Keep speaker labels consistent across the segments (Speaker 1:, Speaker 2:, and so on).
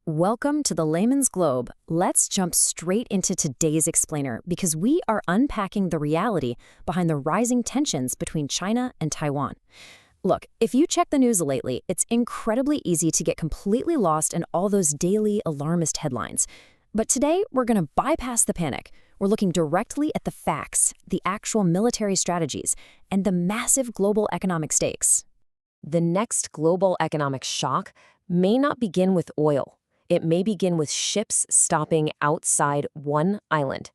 Speaker 1: Welcome to the Layman's Globe. Let's jump straight into today's explainer because we are unpacking the reality behind the rising tensions between China and Taiwan. Look, if you check the news lately, it's incredibly easy to get completely lost in all those daily alarmist headlines. But today, we're going to bypass the panic. We're looking directly at the facts, the actual military strategies, and the massive global economic stakes. The next global economic shock may not begin with oil. It may begin with ships stopping outside one island.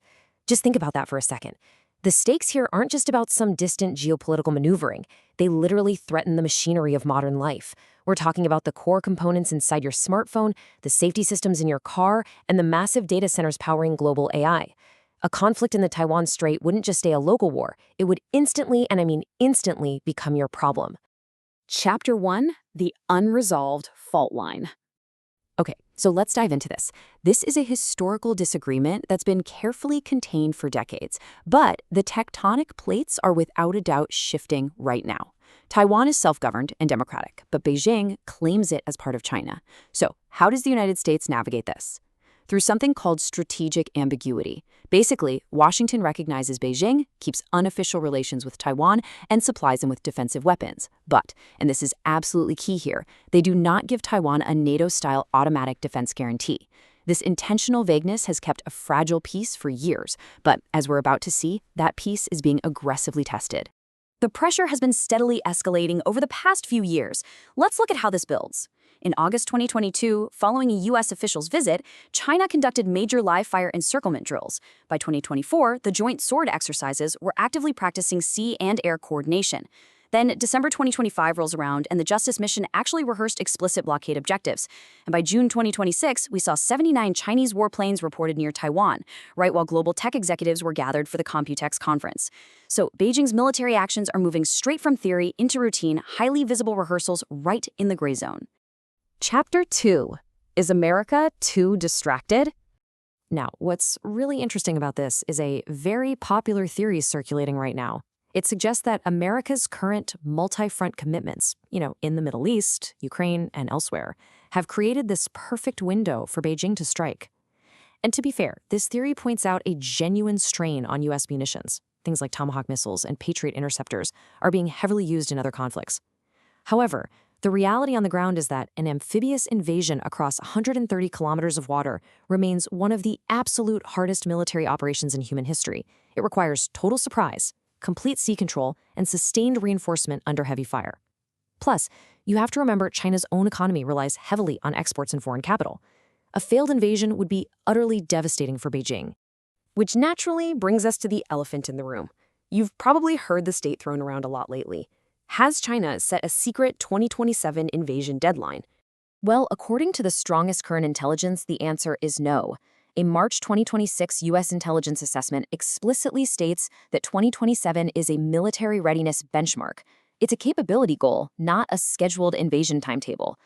Speaker 1: Just think about that for a second. The stakes here aren't just about some distant geopolitical maneuvering. They literally threaten the machinery of modern life. We're talking about the core components inside your smartphone, the safety systems in your car, and the massive data centers powering global AI. A conflict in the Taiwan Strait wouldn't just stay a local war. It would instantly, and I mean instantly, become your problem.
Speaker 2: Chapter 1, The Unresolved Fault Line. Okay, so let's dive into this. This is a historical disagreement that's been carefully contained for decades, but the tectonic plates are without a doubt shifting right now. Taiwan is self-governed and democratic, but Beijing claims it as part of China. So how does the United States navigate this? Through something called strategic ambiguity. Basically, Washington recognizes Beijing, keeps unofficial relations with Taiwan, and supplies them with defensive weapons. But, and this is absolutely key here, they do not give Taiwan a NATO-style automatic defense guarantee. This intentional vagueness has kept a fragile peace for years, but as we're about to see, that peace is being aggressively tested.
Speaker 3: The pressure has been steadily escalating over the past few years. Let's look at how this builds. In August 2022, following a U.S. official's visit, China conducted major live-fire encirclement drills. By 2024, the joint sword exercises were actively practicing sea and air coordination. Then December 2025 rolls around, and the Justice Mission actually rehearsed explicit blockade objectives. And by June 2026, we saw 79 Chinese warplanes reported near Taiwan, right while global tech executives were gathered for the Computex conference. So Beijing's military actions are moving straight from theory into routine, highly visible rehearsals right in the gray zone.
Speaker 1: Chapter 2. Is America too distracted? Now, what's really interesting about this is a very popular theory circulating right now. It suggests that America's current multi-front commitments, in the Middle East, Ukraine, and elsewhere, have created this perfect window for Beijing to strike. And to be fair, this theory points out a genuine strain on U.S. munitions. Things like Tomahawk missiles and Patriot interceptors are being heavily used in other conflicts. However, the reality on the ground is that an amphibious invasion across 130 kilometers of water remains one of the absolute hardest military operations in human history. It requires total surprise, complete sea control, and sustained reinforcement under heavy fire. Plus, you have to remember China's own economy relies heavily on exports and foreign capital. A failed invasion would be utterly devastating for Beijing. Which naturally brings us to the elephant in the room. You've probably heard the state thrown around a lot lately. Has China set a secret 2027 invasion deadline? Well, according to the strongest current intelligence, the answer is no. A March 2026 U.S. intelligence assessment explicitly states that 2027 is a military readiness benchmark. It's a capability goal, not a scheduled invasion timetable.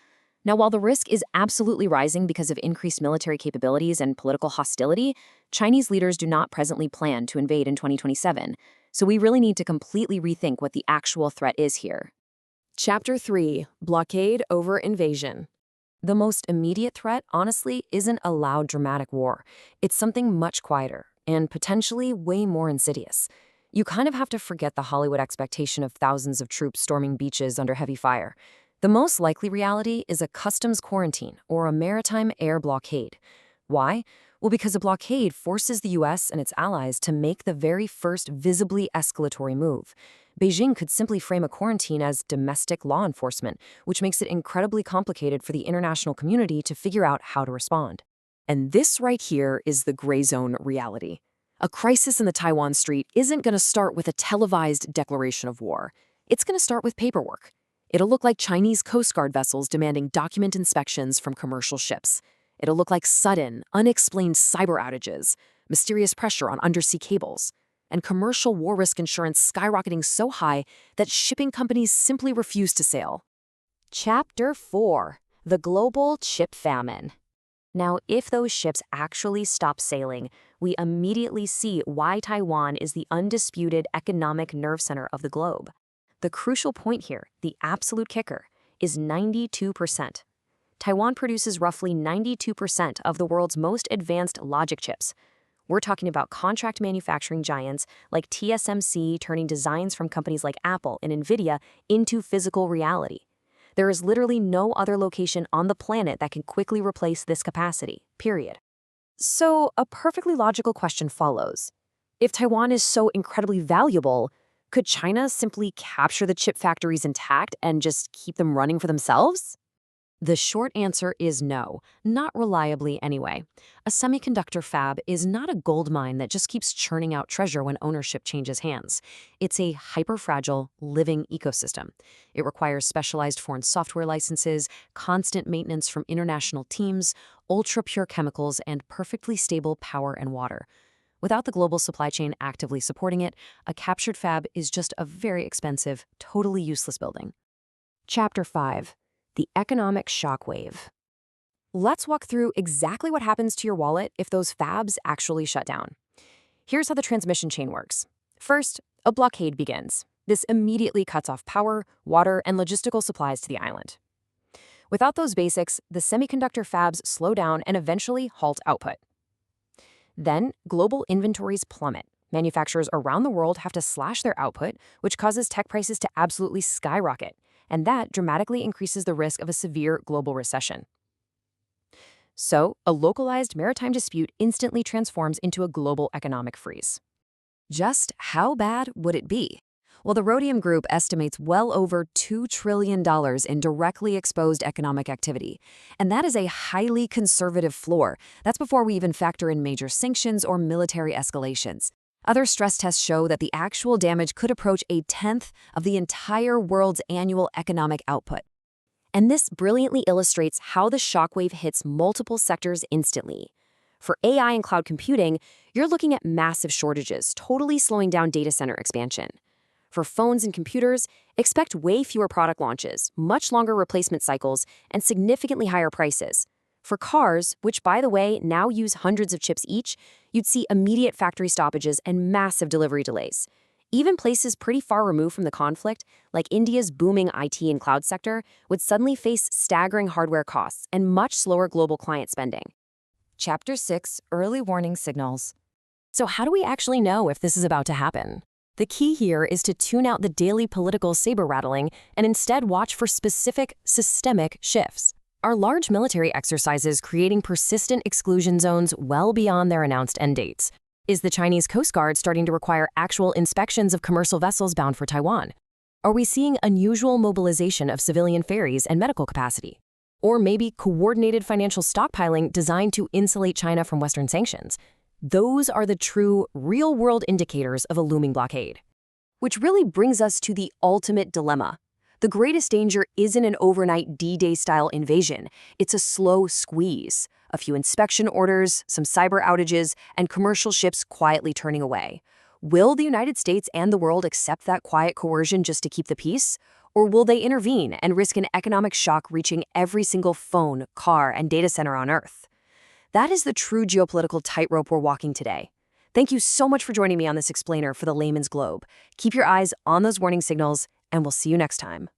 Speaker 1: Now, while the risk is absolutely rising because of increased military capabilities and political hostility, Chinese leaders do not presently plan to invade in 2027. So we really need to completely rethink what the actual threat is here.
Speaker 2: Chapter 3, Blockade over Invasion.
Speaker 1: The most immediate threat, honestly, isn't a loud, dramatic war. It's something much quieter and potentially way more insidious. You kind of have to forget the Hollywood expectation of thousands of troops storming beaches under heavy fire. The most likely reality is a customs quarantine or a maritime air blockade. Why? Well, because a blockade forces the U.S. and its allies to make the very first visibly escalatory move. Beijing could simply frame a quarantine as domestic law enforcement, which makes it incredibly complicated for the international community to figure out how to respond.
Speaker 2: And this right here is the gray zone reality. A crisis in the Taiwan Strait isn't going to start with a televised declaration of war. It's going to start with paperwork. It'll look like Chinese Coast Guard vessels demanding document inspections from commercial ships. It'll look like sudden, unexplained cyber outages, mysterious pressure on undersea cables, and commercial war risk insurance skyrocketing so high that shipping companies simply refuse to sail.
Speaker 1: Chapter 4. The Global Chip Famine. Now, if those ships actually stop sailing, we immediately see why Taiwan is the undisputed economic nerve center of the globe. The crucial point here, the absolute kicker, is 92%. Taiwan produces roughly 92% of the world's most advanced logic chips. We're talking about contract manufacturing giants like TSMC turning designs from companies like Apple and Nvidia into physical reality. There is literally no other location on the planet that can quickly replace this capacity, period. So, a perfectly logical question follows. If Taiwan is so incredibly valuable, could China simply capture the chip factories intact and just keep them running for themselves? The short answer is no, not reliably anyway. A semiconductor fab is not a gold mine that just keeps churning out treasure when ownership changes hands. It's a hyper-fragile, living ecosystem. It requires specialized foreign software licenses, constant maintenance from international teams, ultra-pure chemicals, and perfectly stable power and water. Without the global supply chain actively supporting it, a captured fab is just a very expensive, totally useless building. Chapter 5. The economic shockwave. Let's walk through exactly what happens to your wallet if those fabs actually shut down. Here's how the transmission chain works. First, a blockade begins. This immediately cuts off power, water, and logistical supplies to the island. Without those basics, the semiconductor fabs slow down and eventually halt output. Then, global inventories plummet. Manufacturers around the world have to slash their output, which causes tech prices to absolutely skyrocket. And that dramatically increases the risk of a severe global recession. So, a localized maritime dispute instantly transforms into a global economic freeze. Just how bad would it be? Well, the Rhodium Group estimates well over $2 trillion in directly exposed economic activity. And that is a highly conservative floor. That's before we even factor in major sanctions or military escalations. Other stress tests show that the actual damage could approach 1/10 of the entire world's annual economic output. And this brilliantly illustrates how the shockwave hits multiple sectors instantly. For AI and cloud computing, you're looking at massive shortages, totally slowing down data center expansion. For phones and computers, expect way fewer product launches, much longer replacement cycles, and significantly higher prices. For cars, which by the way now use hundreds of chips each, you'd see immediate factory stoppages and massive delivery delays. Even places pretty far removed from the conflict, like India's booming IT and cloud sector, would suddenly face staggering hardware costs and much slower global client spending. Chapter 6, Early Warning Signals. So how do we actually know if this is about to happen? The key here is to tune out the daily political saber rattling and instead watch for specific, systemic shifts. Are large military exercises creating persistent exclusion zones well beyond their announced end dates? Is the Chinese Coast Guard starting to require actual inspections of commercial vessels bound for Taiwan? Are we seeing unusual mobilization of civilian ferries and medical capacity? Or maybe coordinated financial stockpiling designed to insulate China from Western sanctions? Those are the true, real-world indicators of a looming blockade. Which really brings us to the ultimate dilemma. The greatest danger isn't an overnight D-Day-style invasion. It's a slow squeeze. A few inspection orders, some cyber outages, and commercial ships quietly turning away. Will the United States and the world accept that quiet coercion just to keep the peace? Or will they intervene and risk an economic shock reaching every single phone, car, and data center on Earth? That is the true geopolitical tightrope we're walking today. Thank you so much for joining me on this explainer for the Layman's Globe. Keep your eyes on those warning signals, and we'll see you next time.